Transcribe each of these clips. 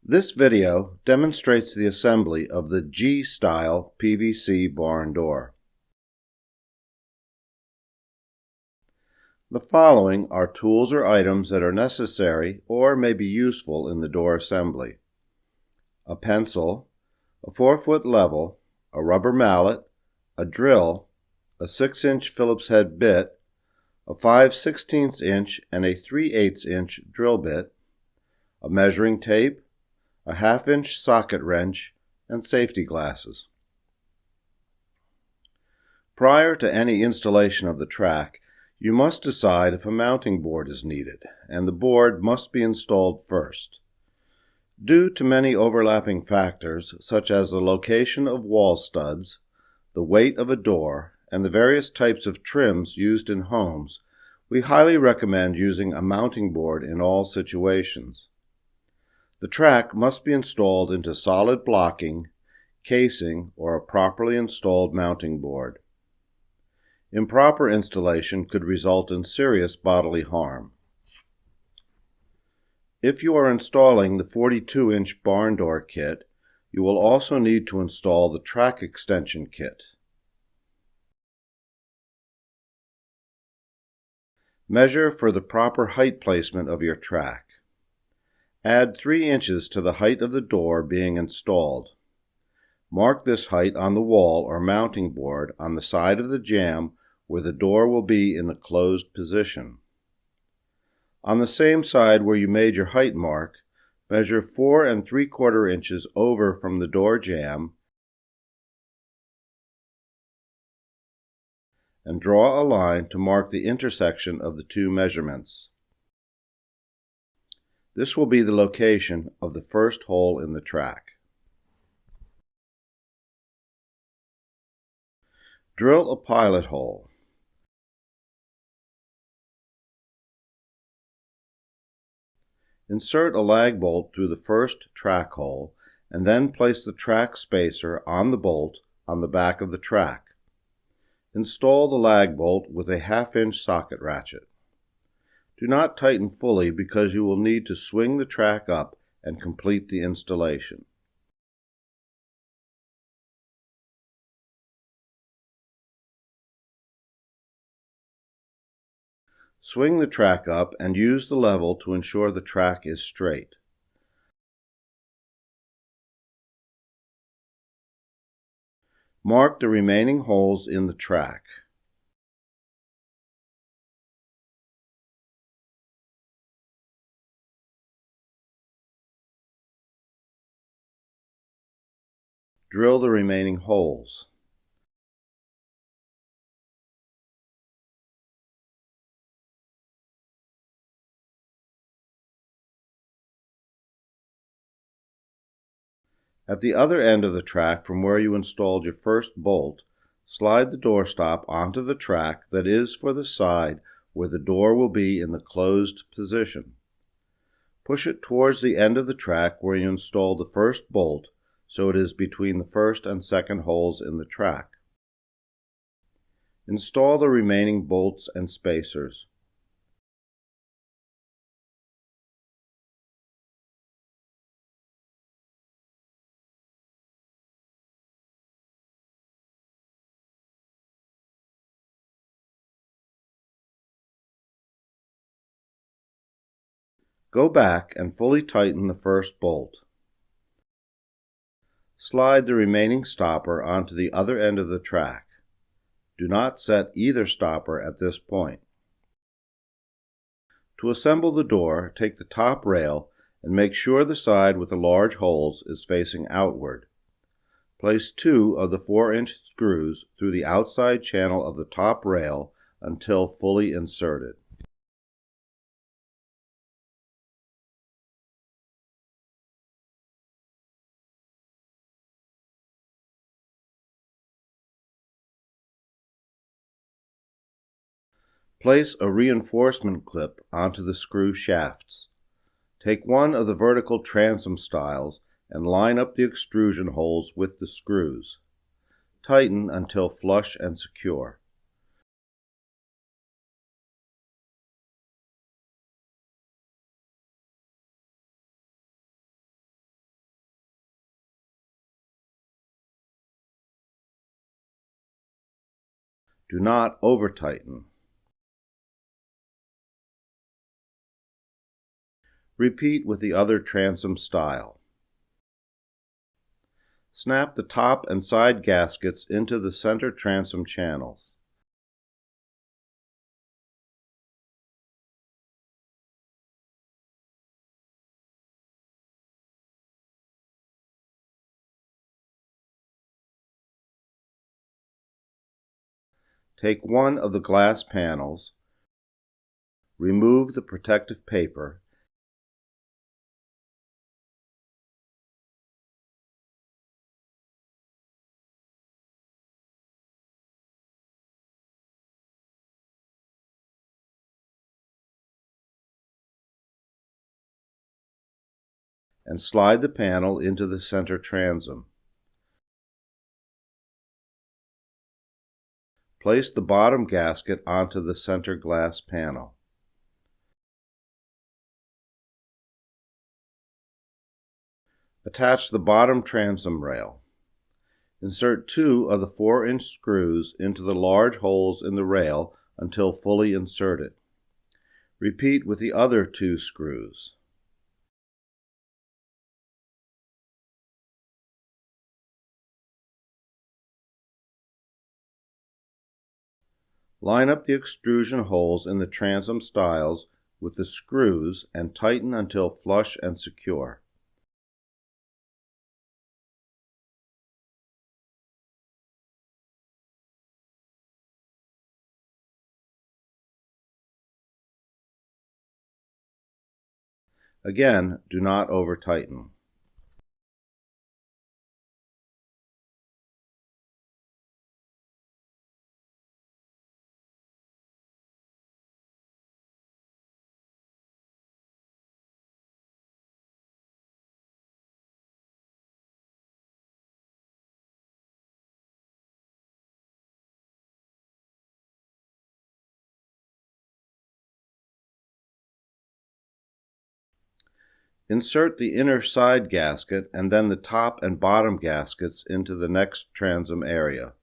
This video demonstrates the assembly of the G-style PVC barn door. The following are tools or items that are necessary or may be useful in the door assembly: a pencil, a 4-foot level, a rubber mallet, a drill, a 6-inch Phillips head bit, a 5/16 inch and a 3/8 inch drill bit, a measuring tape, a 1/2-inch socket wrench, and safety glasses. Prior to any installation of the track, you must decide if a mounting board is needed, and the board must be installed first. Due to many overlapping factors, such as the location of wall studs, the weight of a door, and the various types of trims used in homes, we highly recommend using a mounting board in all situations. The track must be installed into solid blocking, casing, or a properly installed mounting board. Improper installation could result in serious bodily harm. If you are installing the 42-inch barn door kit, you will also need to install the track extension kit. Measure for the proper height placement of your track. Add 3 inches to the height of the door being installed. Mark this height on the wall or mounting board on the side of the jamb where the door will be in the closed position. On the same side where you made your height mark, measure 4 3/4 inches over from the door jamb and draw a line to mark the intersection of the two measurements. This will be the location of the first hole in the track. Drill a pilot hole. Insert a lag bolt through the first track hole and then place the track spacer on the bolt on the back of the track. Install the lag bolt with a 1/2-inch socket ratchet. Do not tighten fully because you will need to swing the track up and complete the installation. Swing the track up and use the level to ensure the track is straight. Mark the remaining holes in the track. Drill the remaining holes. At the other end of the track from where you installed your first bolt, slide the doorstop onto the track that is for the side where the door will be in the closed position. Push it towards the end of the track where you installed the first bolt so it is between the first and second holes in the track. Install the remaining bolts and spacers. Go back and fully tighten the first bolt. Slide the remaining stopper onto the other end of the track. Do not set either stopper at this point. To assemble the door, take the top rail and make sure the side with the large holes is facing outward. Place 2 of the 4-inch screws through the outside channel of the top rail until fully inserted. Place a reinforcement clip onto the screw shafts. Take one of the vertical transom stiles and line up the extrusion holes with the screws. Tighten until flush and secure. Do not over-tighten. Repeat with the other transom style. Snap the top and side gaskets into the center transom channels. Take one of the glass panels, remove the protective paper, and slide the panel into the center transom. Place the bottom gasket onto the center glass panel. Attach the bottom transom rail. Insert 2 of the 4-inch screws into the large holes in the rail until fully inserted. Repeat with the other 2 screws. Line up the extrusion holes in the transom stiles with the screws and tighten until flush and secure. Again, do not over-tighten. Insert the inner side gasket and then the top and bottom gaskets into the next transom area.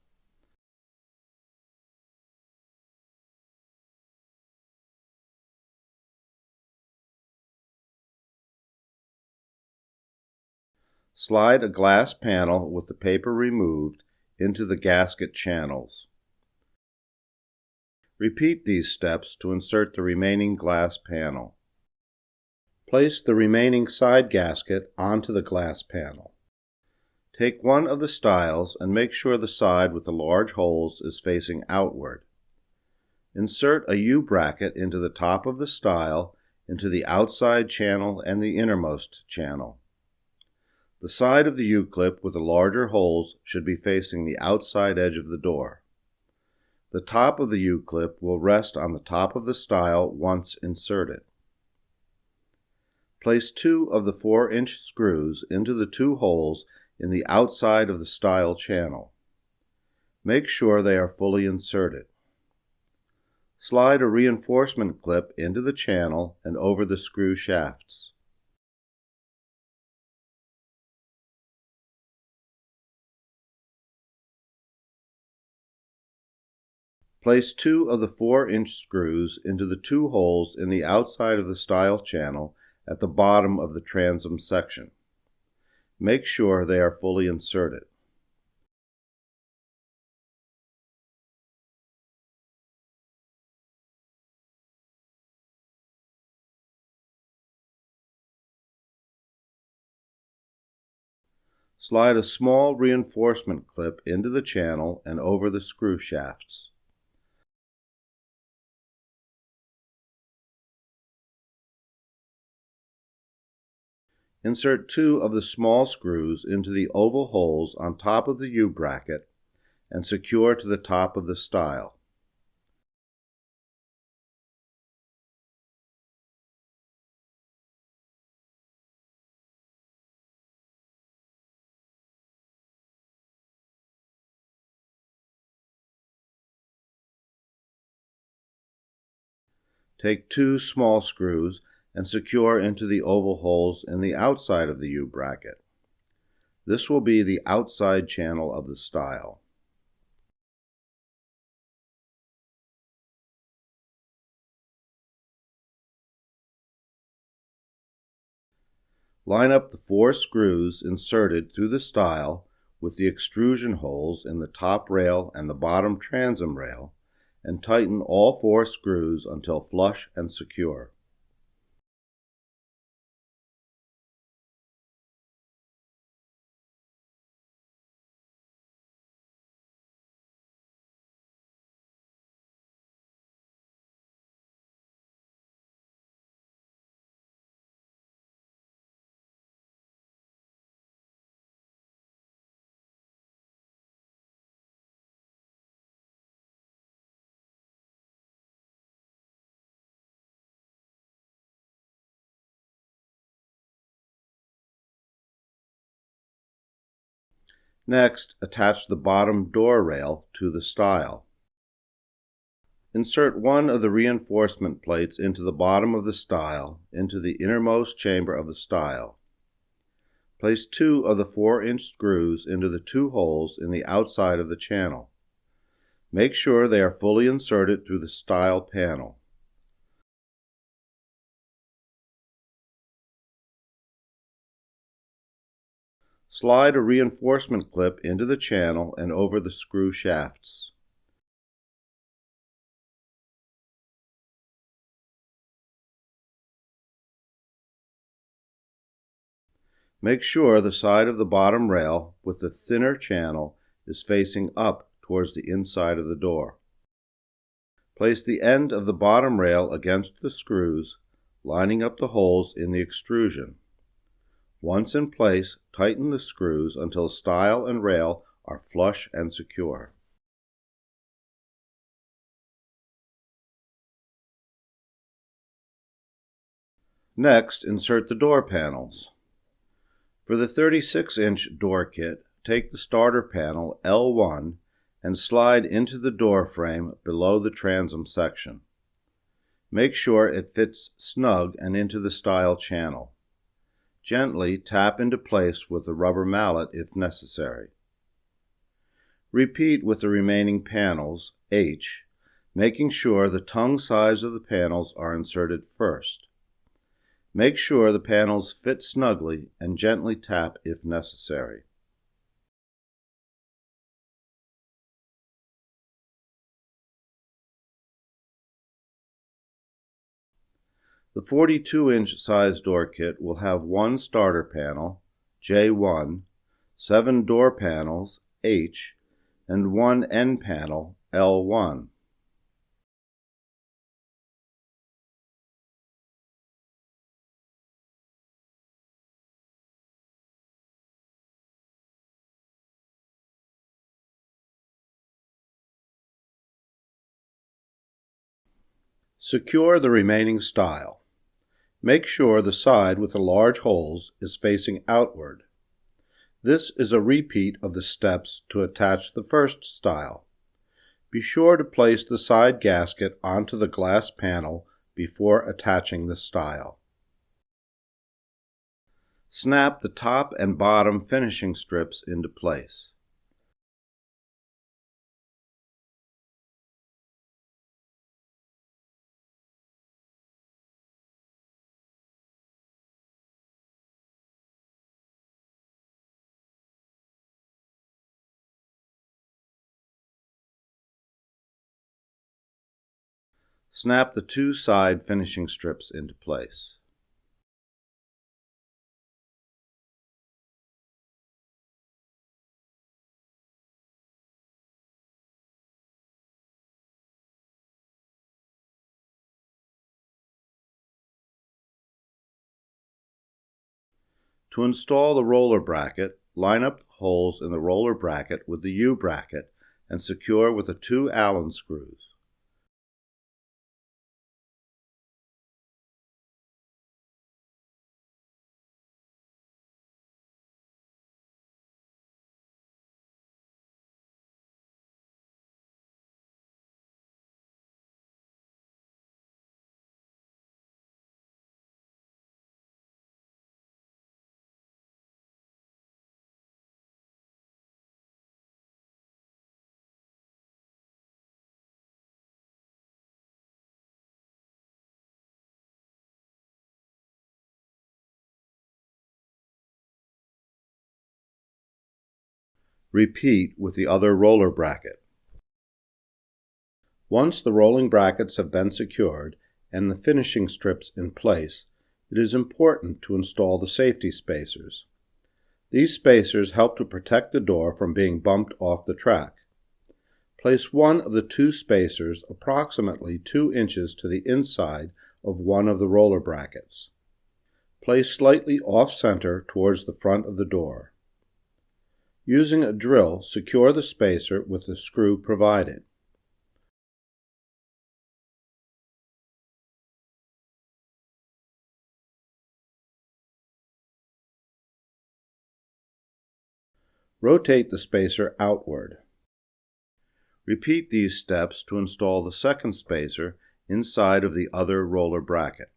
Slide a glass panel with the paper removed into the gasket channels. Repeat these steps to insert the remaining glass panel. Place the remaining side gasket onto the glass panel. Take one of the stiles and make sure the side with the large holes is facing outward. Insert a U-bracket into the top of the stile, into the outside channel and the innermost channel. The side of the U-clip with the larger holes should be facing the outside edge of the door. The top of the U-clip will rest on the top of the stile once inserted. Place 2 of the 4-inch screws into the 2 holes in the outside of the stile channel. Make sure they are fully inserted. Slide a reinforcement clip into the channel and over the screw shafts. Place 2 of the 4-inch screws into the 2 holes in the outside of the stile channel at the bottom of the transom section. Make sure they are fully inserted. Slide a small reinforcement clip into the channel and over the screw shafts. Insert 2 of the small screws into the oval holes on top of the U-bracket and secure to the top of the stile. Take 2 small screws and secure into the oval holes in the outside of the U-bracket. This will be the outside channel of the stile. Line up the 4 screws inserted through the stile with the extrusion holes in the top rail and the bottom transom rail, and tighten all 4 screws until flush and secure. Next, attach the bottom door rail to the stile. Insert one of the reinforcement plates into the bottom of the stile into the innermost chamber of the stile. Place 2 of the 4-inch screws into the 2 holes in the outside of the channel. Make sure they are fully inserted through the stile panel. Slide a reinforcement clip into the channel and over the screw shafts. Make sure the side of the bottom rail with the thinner channel is facing up towards the inside of the door. Place the end of the bottom rail against the screws, lining up the holes in the extrusion. Once in place, tighten the screws until stile and rail are flush and secure. Next, insert the door panels. For the 36-inch door kit, take the starter panel L1 and slide into the door frame below the transom section. Make sure it fits snug and into the stile channel. Gently tap into place with a rubber mallet if necessary. Repeat with the remaining panels, H, making sure the tongue size of the panels are inserted first. Make sure the panels fit snugly and gently tap if necessary. The 42-inch size door kit will have 1 starter panel, J1, 7 door panels, H, and 1 end panel, L1. Secure the remaining stile. Make sure the side with the large holes is facing outward. This is a repeat of the steps to attach the first stile. Be sure to place the side gasket onto the glass panel before attaching the stile. Snap the top and bottom finishing strips into place. Snap the 2 side finishing strips into place. To install the roller bracket, line up the holes in the roller bracket with the U-bracket and secure with the 2 Allen screws. Repeat with the other roller bracket. Once the rolling brackets have been secured and the finishing strips in place, it is important to install the safety spacers. These spacers help to protect the door from being bumped off the track. Place one of the two spacers approximately 2 inches to the inside of one of the roller brackets. Place slightly off-center towards the front of the door. Using a drill, secure the spacer with the screw provided. Rotate the spacer outward. Repeat these steps to install the second spacer inside of the other roller bracket.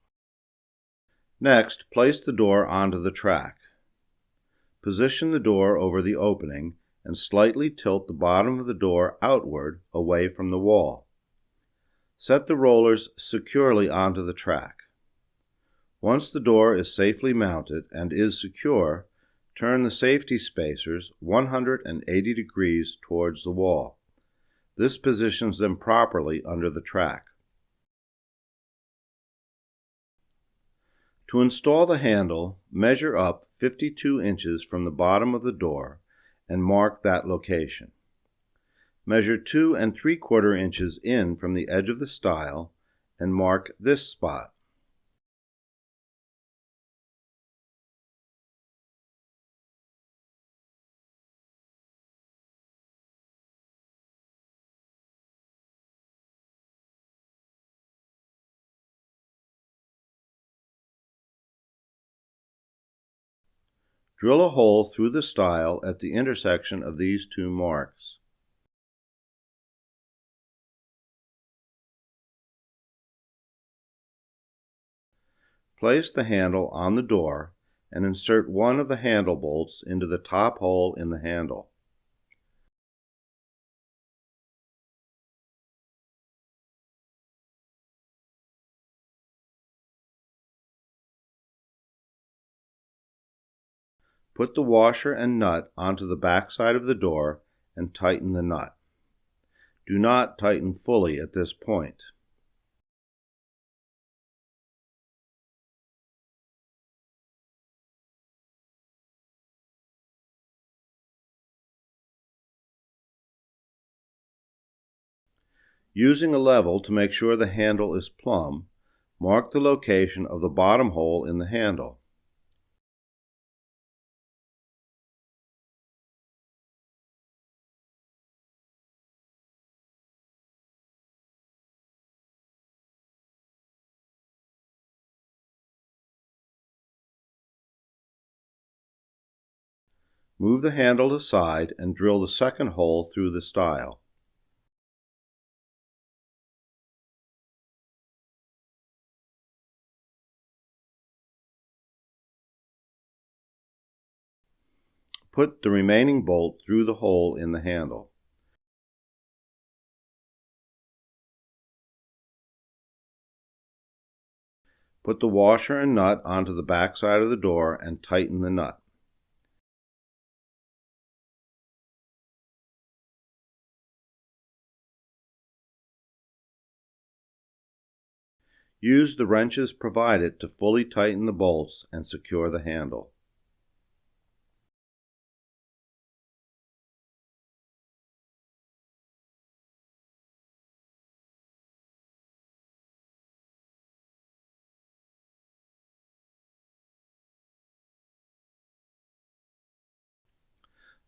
Next, place the door onto the track. Position the door over the opening and slightly tilt the bottom of the door outward away from the wall. Set the rollers securely onto the track. Once the door is safely mounted and is secure, turn the safety spacers 180 degrees towards the wall. This positions them properly under the track. To install the handle, measure up 52 inches from the bottom of the door and mark that location. Measure 2 3/4 inches in from the edge of the stile and mark this spot. Drill a hole through the stile at the intersection of these two marks. Place the handle on the door and insert one of the handle bolts into the top hole in the handle. Put the washer and nut onto the back side of the door and tighten the nut. Do not tighten fully at this point. Using a level to make sure the handle is plumb, mark the location of the bottom hole in the handle. Move the handle aside and drill the second hole through the stile. Put the remaining bolt through the hole in the handle. Put the washer and nut onto the back side of the door and tighten the nut. Use the wrenches provided to fully tighten the bolts and secure the handle.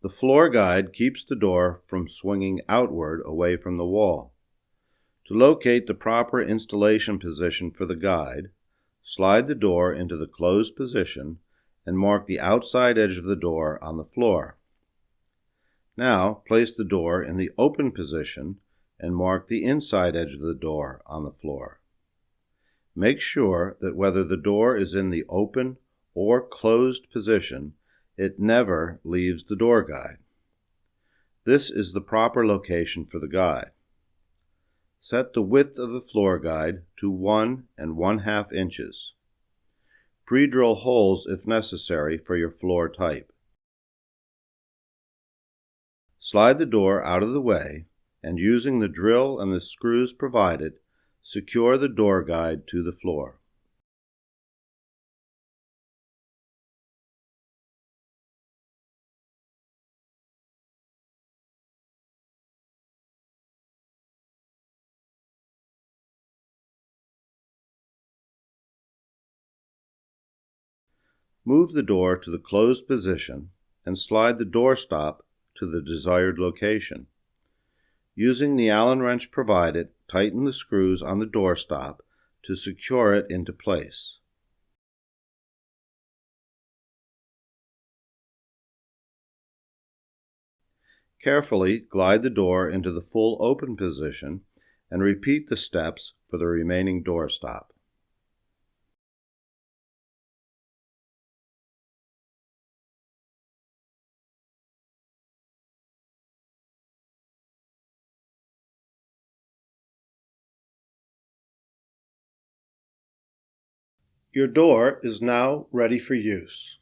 The floor guide keeps the door from swinging outward away from the wall. To locate the proper installation position for the guide, slide the door into the closed position and mark the outside edge of the door on the floor. Now place the door in the open position and mark the inside edge of the door on the floor. Make sure that whether the door is in the open or closed position, it never leaves the door guide. This is the proper location for the guide. Set the width of the floor guide to 1 1/2 inches. Pre-drill holes if necessary for your floor type. Slide the door out of the way, and using the drill and the screws provided, secure the door guide to the floor. Move the door to the closed position and slide the door stop to the desired location. Using the Allen wrench provided, tighten the screws on the door stop to secure it into place. Carefully glide the door into the full open position and repeat the steps for the remaining door stop. Your door is now ready for use.